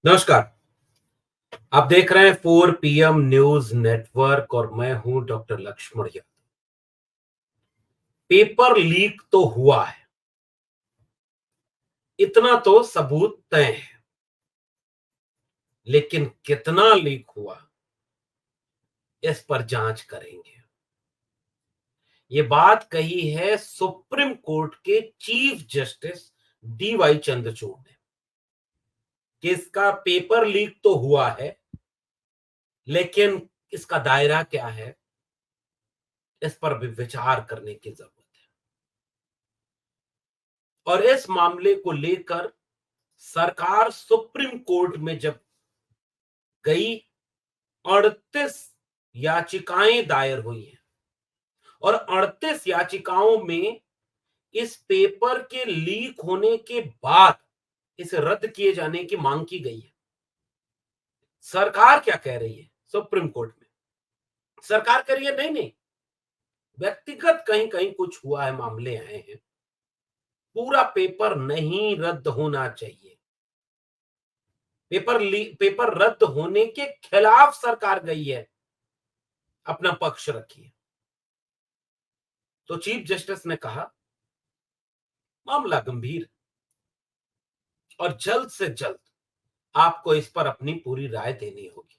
नमस्कार। आप देख रहे हैं 4 PM न्यूज नेटवर्क और मैं हूं doctor Lakshman Yadav. Paper leak तो हुआ है, इतना तो सबूत तय है, लेकिन कितना लीक हुआ इस पर जांच करेंगे। ये बात कही है सुप्रीम कोर्ट के चीफ जस्टिस DY चंद्रचूड़ ने कि इसका पेपर लीक तो हुआ है, लेकिन इसका दायरा क्या है, इस पर भी विचार करने की जरूरत है। और इस मामले को लेकर सरकार सुप्रीम कोर्ट में जब गई, 38 याचिकाएं दायर हुई हैं और 38 याचिकाओं में इस पेपर के लीक होने के बाद इसे रद्द किए जाने की मांग की गई है। सरकार क्या कह रही है सुप्रीम कोर्ट में? सरकार कह रही है नहीं नहीं, व्यक्तिगत कहीं कहीं कुछ हुआ है, मामले आए हैं, पूरा पेपर नहीं रद्द होना चाहिए। पेपर रद्द होने के खिलाफ सरकार गई है, अपना पक्ष रखी है। तो चीफ जस्टिस ने कहा मामला गंभीर और जल्द से जल्द आपको इस पर अपनी पूरी राय देनी होगी।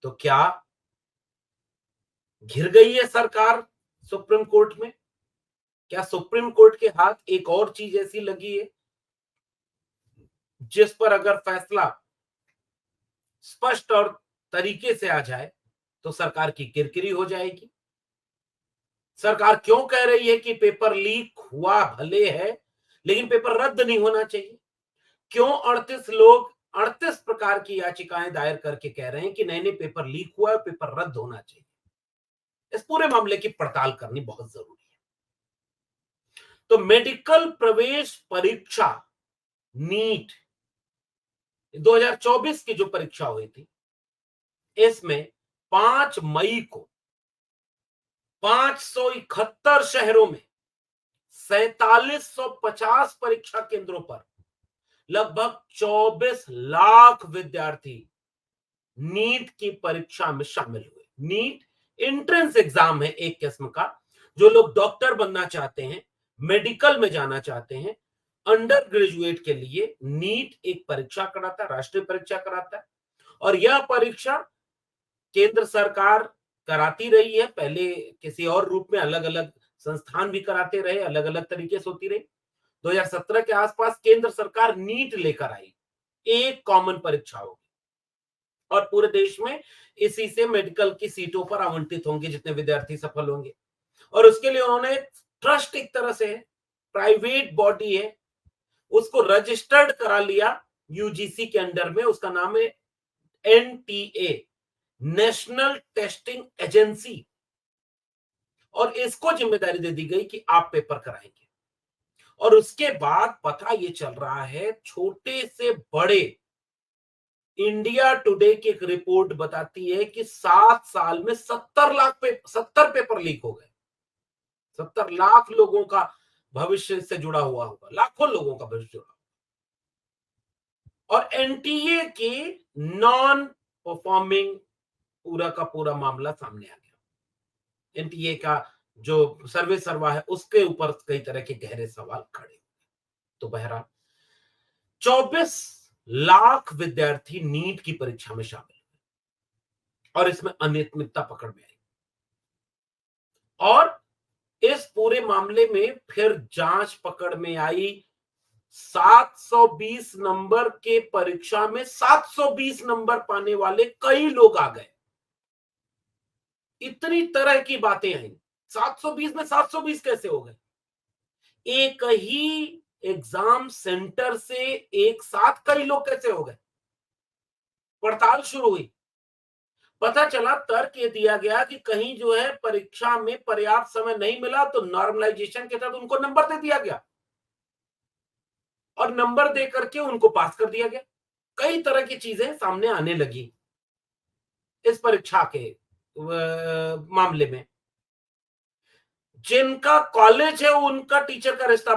तो क्या घिर गई है सरकार सुप्रीम कोर्ट में? क्या सुप्रीम कोर्ट के हाथ एक और चीज ऐसी लगी है जिस पर अगर फैसला स्पष्ट और तरीके से आ जाए तो सरकार की किरकिरी हो जाएगी? सरकार क्यों कह रही है कि पेपर लीक हुआ भले है, लेकिन पेपर रद्द नहीं होना चाहिए? क्यों 38 लोग 38 प्रकार की याचिकाएं दायर करके कह रहे हैं कि नहीं नहीं, पेपर लीक हुआ है, पेपर रद्द होना चाहिए? इस पूरे मामले की पड़ताल करनी बहुत जरूरी है। तो मेडिकल प्रवेश परीक्षा नीट 2024 की जो परीक्षा हुई थी, इसमें 5 मई को 571 शहरों में 4750 परीक्षा केंद्रों पर लगभग 24 लाख विद्यार्थी नीट की परीक्षा में शामिल हुए। नीट एंट्रेंस एग्जाम है एक किस्म का। जो लोग डॉक्टर बनना चाहते हैं, मेडिकल में जाना चाहते हैं, अंडर ग्रेजुएट के लिए नीट एक परीक्षा कराता है, राष्ट्रीय परीक्षा कराता है। और यह परीक्षा केंद्र सरकार कराती रही है, पहले किसी और रूप में अलग अलग संस्थान भी कराते रहे, अलग अलग तरीके से होती रही। 2017 के आसपास केंद्र सरकार नीट लेकर आई, एक कॉमन परीक्षा होगी और पूरे देश में इसी से मेडिकल की सीटों पर आवंटित होंगे जितने विद्यार्थी सफल होंगे। और उसके लिए उन्होंने ट्रस्ट, एक तरह से प्राइवेट बॉडी है, उसको रजिस्टर्ड करा लिया यूजीसी के अंडर में। उसका नाम है NTA, नेशनल टेस्टिंग एजेंसी। और इसको जिम्मेदारी दे दी गई कि आप पेपर कराएंगे। और उसके बाद पता ये चल रहा है, छोटे से बड़े, इंडिया टुडे की एक रिपोर्ट बताती है कि 7 साल में 70 पेपर लीक हो गए। 70 लाख लोगों का भविष्य से जुड़ा हुआ होगा, लाखों लोगों का भविष्य जुड़ा। और एनटीए की नॉन परफॉर्मिंग पूरा का पूरा मामला सामने आ गया। एनटीए का जो सर्वे सर्वा है, उसके ऊपर कई तरह के गहरे सवाल खड़े हुए। तो बहरहाल 24 लाख विद्यार्थी नीट की परीक्षा में शामिल हुए और इसमें अनियमितता पकड़ में आई। और इस पूरे मामले में फिर जांच पकड़ में आई। 720 नंबर के परीक्षा में 720 नंबर पाने वाले कई लोग आ गए। इतनी तरह की बातें आई। 720 में 720 कैसे हो गए? एक ही एग्जाम सेंटर से एक साथ कई लोग कैसे हो गए? पड़ताल शुरू हुई, पता चला, तर्क ये दिया गया कि कहीं जो है परीक्षा में पर्याप्त समय नहीं मिला, तो नॉर्मलाइजेशन के तहत उनको नंबर दे दिया गया और नंबर दे करके उनको पास कर दिया गया। कई तरह की चीजें सामने आने लगी इस परीक्षा के मामले में। जिनका कॉलेज है उनका टीचर का रिश्ता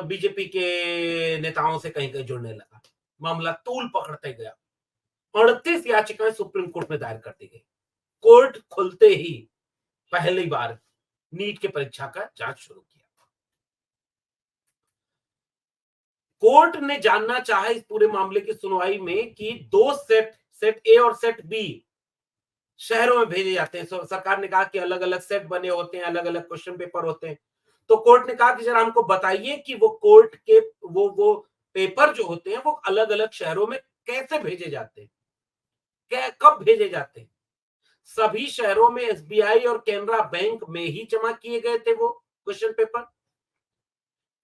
बीजेपी के नेताओं से कहीं कहीं जुड़ने लगा। मामला तूल पकड़ते गया। 38 याचिकाएं सुप्रीम कोर्ट में दायर कर दी गई। कोर्ट खुलते ही पहली बार नीट के परीक्षा का जांच शुरू किया। कोर्ट ने जानना चाहा इस पूरे मामले की सुनवाई में कि दो सेट ए और सेट बी शहरों में भेजे जाते हैं। सरकार ने कहा कि अलग अलग सेट बने होते हैं, अलग अलग क्वेश्चन पेपर होते हैं। तो कोर्ट ने कहा कि जरा हमको बताइए कि वो कोर्ट के वो पेपर जो होते हैं वो अलग अलग शहरों में कैसे भेजे जाते हैं, कब भेजे जाते हैं। सभी शहरों में एसबीआई और कैनरा बैंक में ही जमा किए गए थे वो क्वेश्चन पेपर।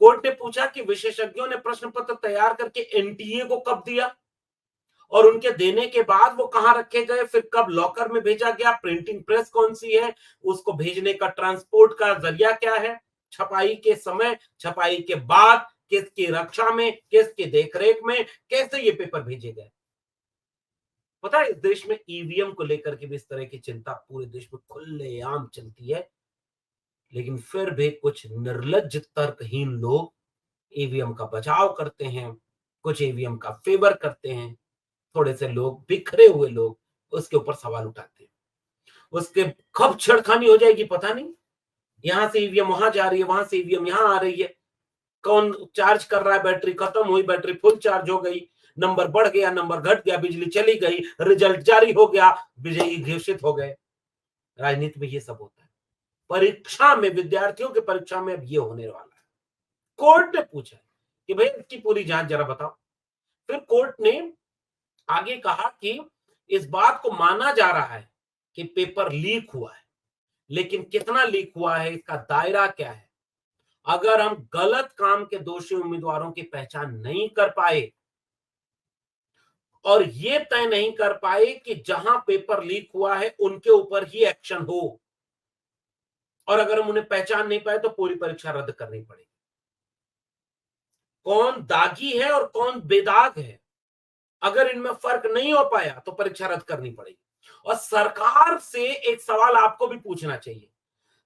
कोर्ट ने पूछा कि विशेषज्ञों ने प्रश्न पत्र तैयार करके एनटीए को कब दिया और उनके देने के बाद वो कहां रखे गए, फिर कब लॉकर में भेजा गया, प्रिंटिंग प्रेस कौन सी है, उसको भेजने का ट्रांसपोर्ट का जरिया क्या है, छपाई के समय, छपाई के बाद, किसकी रक्षा में, किसकी देखरेख में, कैसे ये पेपर भेजे गए। पता है इस देश में ईवीएम को लेकर के भी इस तरह की चिंता पूरे देश में खुलेआम चलती है, लेकिन फिर भी कुछ निर्लज्ज तर्कहीन लोग ईवीएम का बचाव करते हैं, कुछ ईवीएम का फेवर करते हैं, थोड़े से लोग, बिखरे हुए लोग उसके ऊपर सवाल उठाते हैं। उसके कब छेड़खानी हो जाएगी पता नहीं। यहां से ईवीएम वहां जा रही है, वहां से ईवीएम यहां आ रही है, कौन चार्ज कर रहा है, बैटरी खत्म हुई, बैटरी फुल चार्ज हो गई, नंबर बढ़ गया, नंबर घट गया, बिजली चली गई, रिजल्ट जारी हो गया, विजयी घोषित हो गए। राजनीति में ये सब होता है। परीक्षा में, विद्यार्थियों की परीक्षा में अब ये होने वाला है। कोर्ट ने पूछा कि भाई इसकी पूरी जांच जरा बताओ। फिर कोर्ट ने आगे कहा कि इस बात को माना जा रहा है कि पेपर लीक हुआ है, लेकिन कितना लीक हुआ है, इसका दायरा क्या है। अगर हम गलत काम के दोषी उम्मीदवारों की पहचान नहीं कर पाए और ये तय नहीं कर पाए कि जहां पेपर लीक हुआ है उनके ऊपर ही एक्शन हो, और अगर हम उन्हें पहचान नहीं पाए तो पूरी परीक्षा रद्द करनी पड़ेगी। कौन दागी है और कौन बेदाग है, अगर इनमें फर्क नहीं हो पाया तो परीक्षा रद्द करनी पड़ेगी। और सरकार से एक सवाल आपको भी पूछना चाहिए,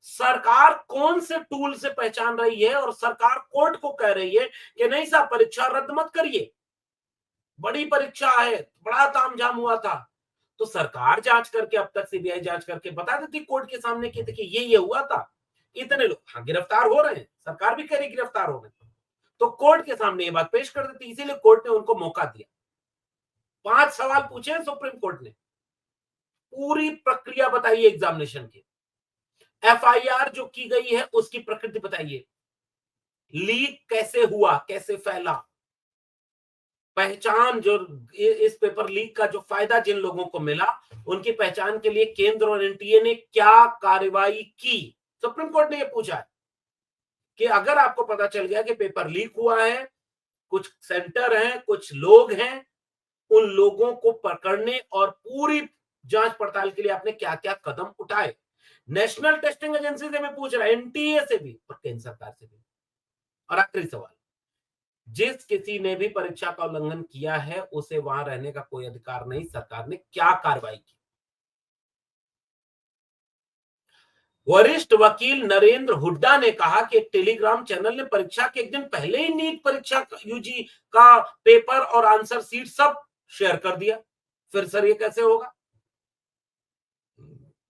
सरकार कौन से टूल से पहचान रही है और सरकार कोर्ट को कह रही है कि नहीं साहब परीक्षा रद्द मत करिए, बड़ी परीक्षा है, बड़ा तामझाम हुआ था। तो सरकार जांच करके, अब तक सीबीआई जांच करके बता देती कोर्ट के सामने कि देखिए ये हुआ था, इतने लोग, हाँ गिरफ्तार हो रहे हैं, सरकार भी कह रही गिरफ्तार हो रहे हैं, तो कोर्ट के सामने ये बात पेश कर देती। इसीलिए कोर्ट ने उनको मौका दिया। 5 सवाल पूछे सुप्रीम कोर्ट ने, पूरी प्रक्रिया बताइए एग्जामिनेशन की, एफआईआर जो की गई है उसकी प्रकृति बताइए, लीक कैसे हुआ, कैसे फैला, पहचान जो इस पेपर लीक का जो फायदा जिन लोगों को मिला उनकी पहचान के लिए केंद्र और एनटीए ने क्या कार्रवाई की। सुप्रीम कोर्ट ने यह पूछा है कि अगर आपको पता चल गया कि पेपर लीक हुआ है, कुछ सेंटर हैं, कुछ लोग हैं, उन लोगों को पकड़ने और पूरी जांच पड़ताल के लिए आपने क्या क्या कदम उठाए। नेशनल टेस्टिंग एजेंसी से मैं पूछ रहा, एनटीए से भी और केंद्र सरकार से भी। और आखिरी सवाल, जिस किसी ने भी परीक्षा का उल्लंघन किया है उसे वहां रहने का कोई अधिकार नहीं, सरकार ने क्या कार्रवाई की। वरिष्ठ वकील नरेंद्र हुड्डा ने कहा कि एक टेलीग्राम चैनल ने परीक्षा के एक दिन पहले ही नीट परीक्षा यूजी का पेपर और आंसर सीट सब शेयर कर दिया। फिर सर ये कैसे होगा।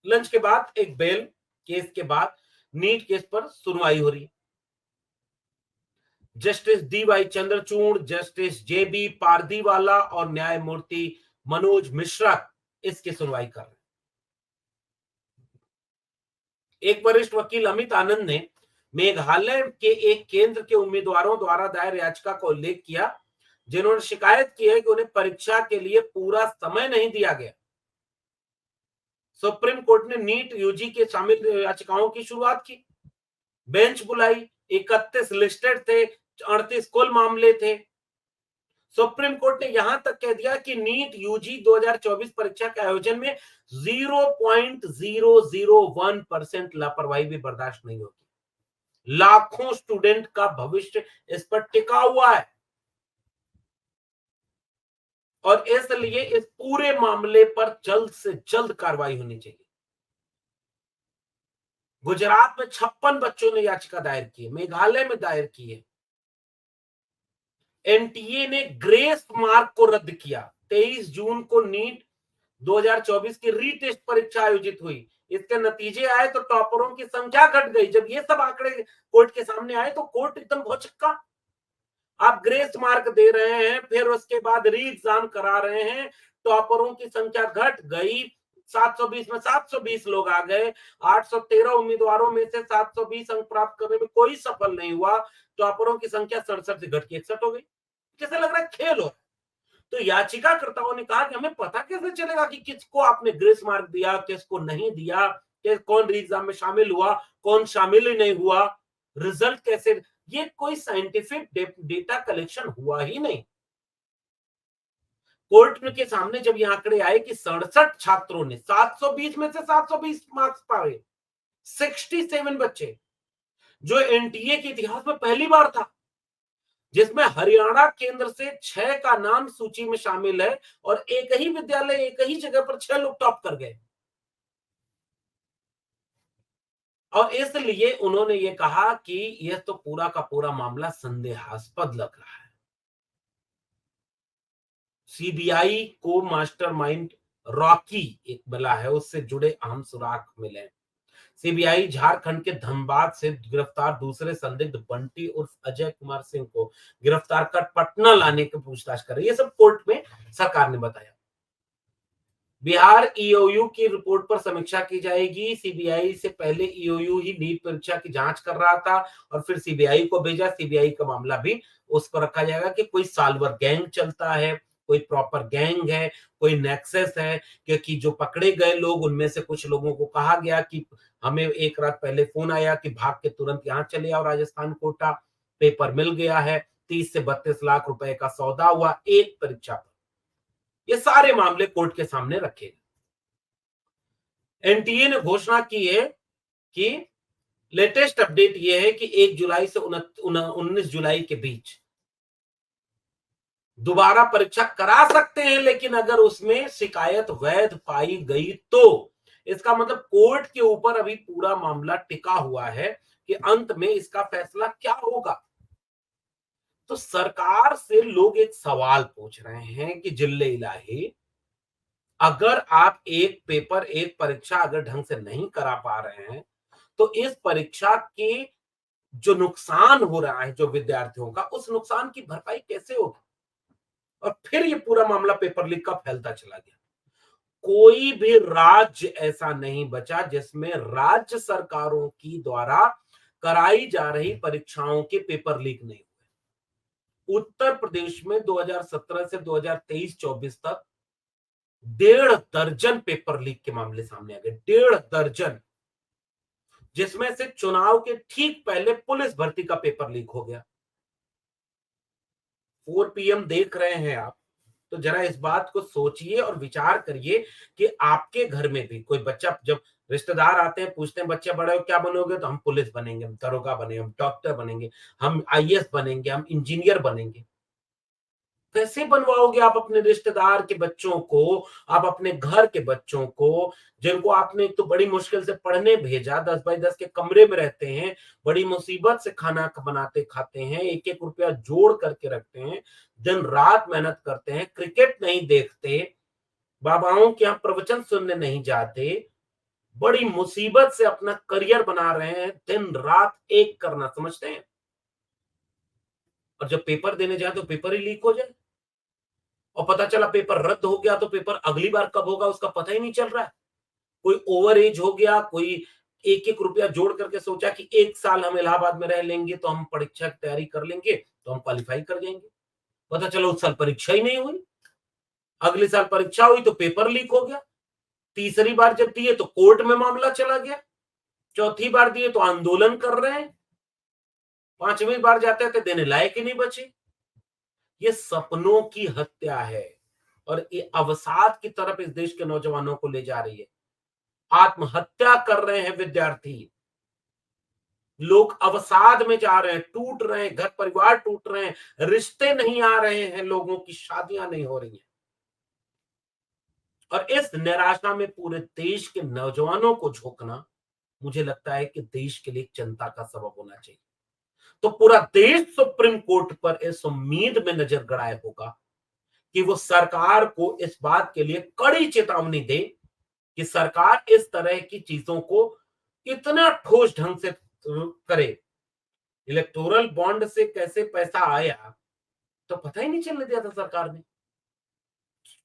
लंच के बाद एक बेल केस के बाद नीट केस पर सुनवाई हो रही है। जस्टिस डीवाई चंद्रचूड़, जस्टिस जेबी पारदीवाला और न्यायमूर्ति मनोज मिश्रा इसकी सुनवाई कर रहे हैं। एक वरिष्ठ वकील अमित आनंद ने मेघालय के एक केंद्र के उम्मीदवारों द्वारा दायर याचिका का उल्लेख किया जिन्होंने शिकायत की है कि उन्हें परीक्षा के लिए पूरा समय नहीं दिया गया। सुप्रीम कोर्ट ने नीट यूजी के शामिल याचिकाओं की शुरुआत की, बेंच बुलाई, 31 लिस्टेड थे, 38 कुल मामले थे। सुप्रीम कोर्ट ने यहां तक कह दिया कि नीट यूजी 2024 परीक्षा के आयोजन में 0.001% लापरवाही भी बर्दाश्त नहीं होगी। लाखों स्टूडेंट का भविष्य इस पर टिका हुआ है और इसलिए इस पूरे मामले पर जल्द से जल्द कार्रवाई होनी चाहिए। गुजरात में 56 बच्चों ने याचिका दायर की है, मेघालय में दायर की है। एनटीए ने ग्रेस मार्क को रद्द किया। 23 जून को नीट 2024 की रीटेस्ट परीक्षा आयोजित हुई। इसके नतीजे आए तो टॉपरों की संख्या घट गई। जब ये सब आंकड़े कोर्ट के सामने आए तो कोर्ट एकदम भौचक्का। आप ग्रेस मार्क दे रहे हैं, फिर उसके बाद री एग्जाम करा रहे हैं, टॉपरों की संख्या घट गई। 720 में 720 लोग आ गए। 813 उम्मीदवारों में से 720 अंक प्राप्त करने में कोई सफल नहीं हुआ। टॉपरों की संख्या 67 से घट के 61 हो गई। कैसे लग रहा है खेल हो। तो याचिकाकर्ताओं ने कहा कि हमें पता कैसे चलेगा कि किसको आपने ग्रेस मार्क दिया, किसको नहीं दिया, कि कौन री एग्जाम में शामिल हुआ, कौन शामिल ही नहीं हुआ, रिजल्ट कैसे। ये कोई साइंटिफिक डेटा कलेक्शन हुआ ही नहीं। कोर्ट के सामने जब ये आंकड़े आए कि 67 छात्रों ने 720 में से 720 मार्क्स पाए, 67 बच्चे, जो एनटीए के इतिहास में पहली बार था, जिसमें हरियाणा केंद्र से 6 का नाम सूची में शामिल है और एक ही विद्यालय एक ही जगह पर 6 लोग टॉप कर गए। और इसलिए उन्होंने ये कहा कि यह तो पूरा का पूरा मामला संदेहास्पद लग रहा है। सीबीआई को मास्टरमाइंड रॉकी एक मिला है, उससे जुड़े अहम सुराग मिले। सीबीआई झारखंड के धनबाद से गिरफ्तार दूसरे संदिग्ध बंटी उर्फ अजय कुमार सिंह को गिरफ्तार कर पटना लाने की पूछताछ कर रही है। ये सब कोर्ट में सरकार ने बताया। बिहार ईओयू की रिपोर्ट पर समीक्षा की जाएगी। सीबीआई से पहले ईओयू ही नीट परीक्षा की जांच कर रहा था और फिर सीबीआई को भेजा। सीबीआई का मामला भी उसको रखा जाएगा कि कोई साल्वर गैंग चलता है, कोई प्रॉपर गैंग है, कोई नेक्सस है, क्योंकि जो पकड़े गए लोग उनमें से कुछ लोगों को कहा गया कि हमें एक रात पहले फोन आया कि भाग के तुरंत यहाँ चले आओ राजस्थान कोटा, पेपर मिल गया है, 30 से 32 लाख रुपए का सौदा हुआ एक परीक्षा पर। ये सारे मामले कोर्ट के सामने रखे गए। एनटीए ने घोषणा की है कि लेटेस्ट अपडेट यह है कि 1 जुलाई से 19 जुलाई के बीच दोबारा परीक्षा करा सकते हैं, लेकिन अगर उसमें शिकायत वैध पाई गई तो। इसका मतलब कोर्ट के ऊपर अभी पूरा मामला टिका हुआ है कि अंत में इसका फैसला क्या होगा। तो सरकार से लोग एक सवाल पूछ रहे हैं कि जिल्ले इलाही, अगर आप एक पेपर एक परीक्षा अगर ढंग से नहीं करा पा रहे हैं तो इस परीक्षा के जो नुकसान हो रहा है जो विद्यार्थियों का, उस नुकसान की भरपाई कैसे होगी। और फिर ये पूरा मामला पेपर लीक का फैलता चला गया। कोई भी राज्य ऐसा नहीं बचा जिसमें राज्य सरकारों की द्वारा कराई जा रही परीक्षाओं के पेपर लीक नहीं हुए। उत्तर प्रदेश में 2017 से 2023-24 तक 1.5 दर्जन पेपर लीक के मामले सामने आ गए। 1.5 दर्जन, जिसमें से चुनाव के ठीक पहले पुलिस भर्ती का पेपर लीक हो गया। 4 PM देख रहे हैं आप, तो जरा इस बात को सोचिए और विचार करिए कि आपके घर में भी कोई बच्चा, जब रिश्तेदार आते हैं पूछते हैं बच्चे बड़े हो क्या बनोगे, तो हम पुलिस बनेंगे, हम दरोगा बनेंगे, हम डॉक्टर बनेंगे, हम आईएएस बनेंगे, हम इंजीनियर बनेंगे। कैसे बनवाओगे आप अपने रिश्तेदार के बच्चों को, आप अपने घर के बच्चों को, जिनको आपने एक तो बड़ी मुश्किल से पढ़ने भेजा, 10 बाई 10 के कमरे में रहते हैं, बड़ी मुसीबत से खाना बनाते खाते हैं, एक एक रुपया जोड़ करके रखते हैं, दिन रात मेहनत करते हैं, क्रिकेट नहीं देखते, बाबाओं के यहाँ प्रवचन सुनने नहीं जाते, बड़ी मुसीबत से अपना करियर बना रहे हैं, दिन रात एक करना समझते हैं। और जब पेपर देने जाए तो पेपर ही लीक हो जाए और पता चला पेपर रद्द हो गया, तो पेपर अगली बार कब होगा उसका पता ही नहीं चल रहा है। कोई ओवर एज हो गया, कोई एक एक रुपया जोड़ करके सोचा कि 1 साल हम इलाहाबाद में रह लेंगे तो हम परीक्षा की तैयारी कर लेंगे, तो हम क्वालिफाई कर जाएंगे। पता चला उस साल परीक्षा ही नहीं हुई, अगले साल परीक्षा हुई तो पेपर लीक हो गया। तीसरी बार जब दिए तो कोर्ट में मामला चला गया, चौथी बार दिए तो आंदोलन कर रहे हैं, पांचवी बार जाते थे देने लायक ही नहीं बचे। ये सपनों की हत्या है और ये अवसाद की तरफ इस देश के नौजवानों को ले जा रही है। आत्महत्या कर रहे हैं विद्यार्थी, लोग अवसाद में जा रहे हैं, टूट रहे हैं, घर परिवार टूट रहे हैं, रिश्ते नहीं आ रहे हैं, लोगों की शादियां नहीं हो रही हैं। और इस निराशा में पूरे देश के नौजवानों को झोंकना, मुझे लगता है कि देश के लिए चिंता का सबब होना चाहिए। तो पूरा देश सुप्रीम कोर्ट पर इस उम्मीद में नजर गड़ाए होगा कि वो सरकार को इस बात के लिए कड़ी चेतावनी दे कि सरकार इस तरह की चीजों को इतना ठोस ढंग से करे। इलेक्टोरल बॉन्ड से कैसे पैसा आया तो पता ही नहीं चलने दिया था सरकार ने।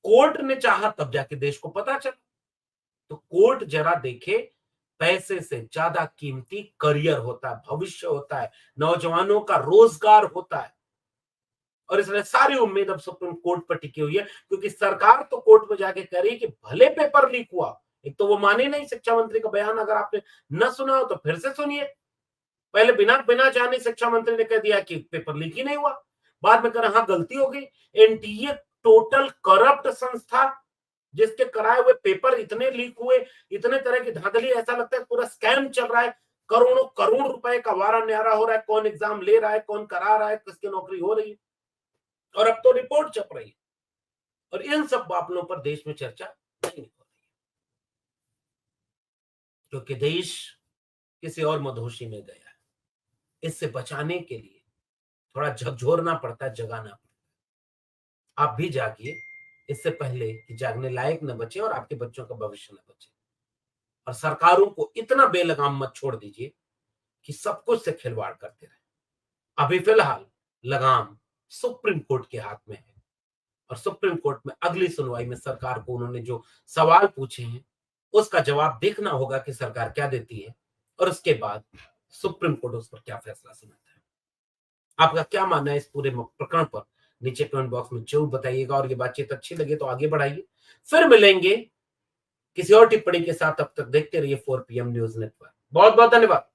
कोर्ट ने चाहा तब जाके देश को पता चला। तो कोर्ट जरा देखे, पैसे से ज्यादा कीमती करियर होता है, भविष्य होता है, नौजवानों का रोजगार होता है। और इसलिए सारी उम्मीद अब सुप्रीम कोर्ट पर टिकी हुई है, क्योंकि सरकार तो कोर्ट में जाके कह रही है कि भले पेपर लीक हुआ, एक तो वो माने नहीं शिक्षा मंत्री का बयान, अगर आपने न सुना हो तो फिर से सुनिए। पहले बिना बिना जाने शिक्षा मंत्री ने कह दिया कि पेपर लीक ही नहीं हुआ, बाद में कह रहे हाँ गलती हो गई। एनटीए टोटल करप्ट संस्था, जिसके कराए हुए पेपर इतने लीक हुए, इतने तरह की धांधली, ऐसा लगता है पूरा स्कैम चल रहा है, करोड़ों करोड़ रुपए का वारा न्यारा हो रहा है, कौन एग्जाम ले रहा है, कौन करा रहा है, किसकी नौकरी हो रही है, और अब तो रिपोर्ट छप रही है। और इन सब मामलों पर देश में चर्चा नहीं हो रही है, क्योंकि देश किसी और मदहोशी में गया है। इससे बचाने के लिए थोड़ा झकझोरना पड़ता है, जगाना पड़ता है। आप भी जागिए, इससे पहले कि जागने लायक न बचे और आपके बच्चों का भविष्य न बचे। और सरकारों को इतना बेलगाम मत छोड़ दीजिए कि सब कुछ से खिलवाड़ करते रहे। अभी फिलहाल लगाम सुप्रीम कोर्ट के हाथ में है, और सुप्रीम कोर्ट में अगली सुनवाई में सरकार को उन्होंने जो सवाल पूछे हैं उसका जवाब देखना होगा कि सरकार क्या देती है, और उसके बाद सुप्रीम कोर्ट उस पर क्या फैसला सुनाता है। आपका क्या मानना है इस पूरे प्रकरण पर, नीचे कमेंट बॉक्स में जरूर बताइएगा। और ये बातचीत अच्छी लगे तो आगे बढ़ाइए। फिर मिलेंगे किसी और टिप्पणी के साथ, तब तक देखते रहिए 4 PM न्यूज नेटवर्क। बहुत बहुत धन्यवाद।